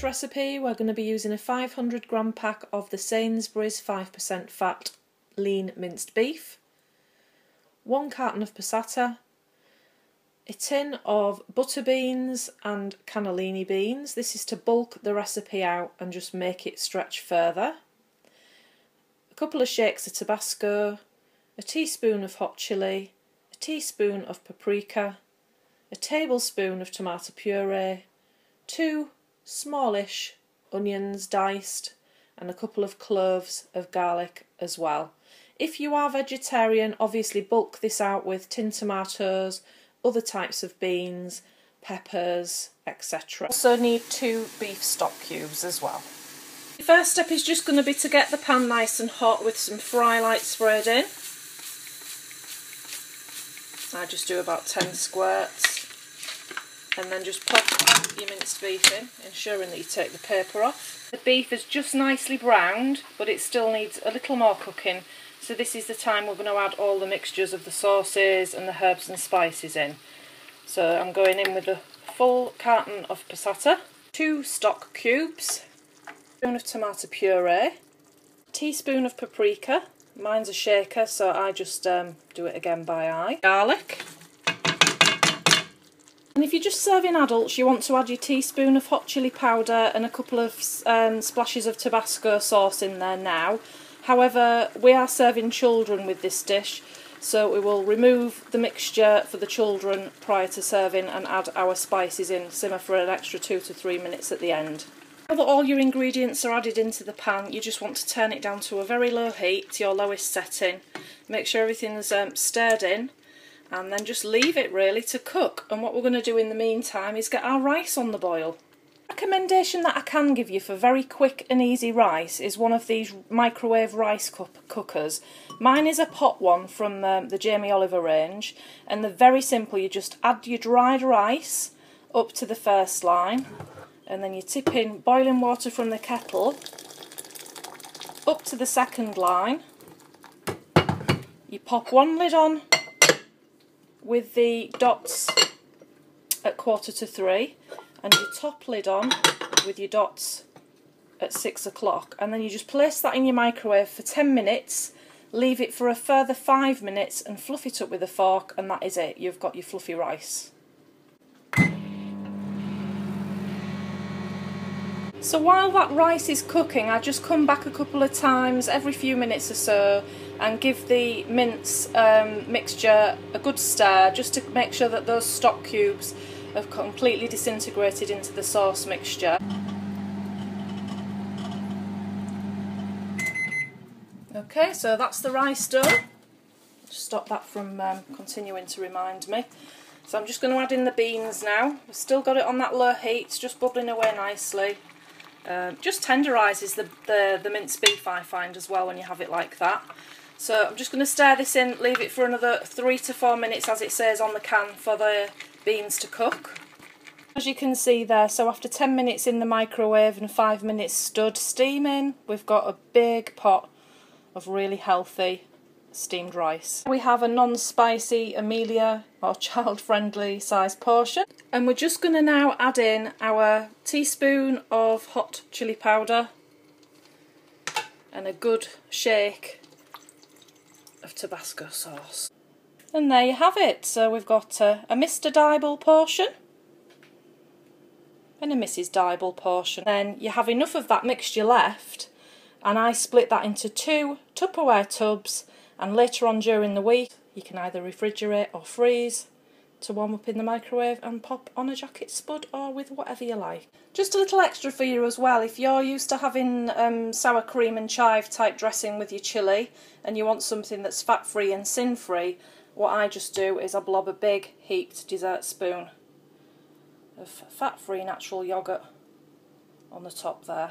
recipe we're going to be using a 500 g pack of the Sainsbury's 5% fat lean minced beef, 1 carton of passata, a tin of butter beans and cannellini beans. This is to bulk the recipe out and just make it stretch further. A couple of shakes of Tabasco, a teaspoon of hot chilli, a teaspoon of paprika, a tablespoon of tomato puree, 2 smallish onions diced, and a couple of cloves of garlic as well. If you are vegetarian, obviously bulk this out with tinned tomatoes, other types of beans, peppers, etc. Also need 2 beef stock cubes as well. The first step is just going to be to get the pan nice and hot with some fry light sprayed in. I just do about 10 squirts. And then just pop your minced beef in, ensuring that you take the paper off. The beef is just nicely browned, but it still needs a little more cooking. So this is the time we're going to add all the mixtures of the sauces and the herbs and spices in. So I'm going in with a full carton of passata, 2 stock cubes, a teaspoon of tomato puree, a teaspoon of paprika, mine's a shaker so I just do it again by eye, garlic. And if you're just serving adults, you want to add your teaspoon of hot chilli powder and a couple of splashes of Tabasco sauce in there now. However, we are serving children with this dish, so we will remove the mixture for the children prior to serving and add our spices in, simmer for an extra 2 to 3 minutes at the end. Now that all your ingredients are added into the pan, you just want to turn it down to a very low heat, to your lowest setting. Make sure everything's stirred in. And then just leave it really to cook. And what we're going to do in the meantime is get our rice on the boil. Recommendation that I can give you for very quick and easy rice is one of these microwave rice cookers. Mine is a pot one from the Jamie Oliver range, and they're very simple. You just add your dried rice up to the first line, and then you tip in boiling water from the kettle up to the second line. You pop one lid on with the dots at 2:45 and your top lid on with your dots at 6 o'clock, and then you just place that in your microwave for 10 minutes, leave it for a further 5 minutes and fluff it up with a fork, and that is it. You've got your fluffy rice. So while that rice is cooking, I just come back a couple of times every few minutes or so and give the mince mixture a good stir, just to make sure that those stock cubes have completely disintegrated into the sauce mixture. Okay, so that's the rice done. Just stop that from continuing to remind me. So I'm just going to add in the beans now. We've still got it on that low heat, it's just bubbling away nicely. Just tenderises the minced beef, I find, as well, when you have it like that. So I'm just going to stir this in, leave it for another 3 to 4 minutes, as it says on the can, for the beans to cook. As you can see there, so after 10 minutes in the microwave and 5 minutes stood steaming, we've got a big pot of really healthy steamed rice. We have a non-spicy Amelia or child-friendly size portion, and we're just going to now add in our teaspoon of hot chilli powder and a good shake of Tabasco sauce. And there you have it. So we've got a Mr. Dibble portion and a Mrs. Dibble portion. Then you have enough of that mixture left, and I split that into 2 Tupperware tubs, and later on during the week you can either refrigerate or freeze to warm up in the microwave and pop on a jacket spud or with whatever you like. Just a little extra for you as well, if you're used to having sour cream and chive type dressing with your chilli and you want something that's fat free and sin free, what I just do is I blob a big heaped dessert spoon of fat free natural yoghurt on the top there.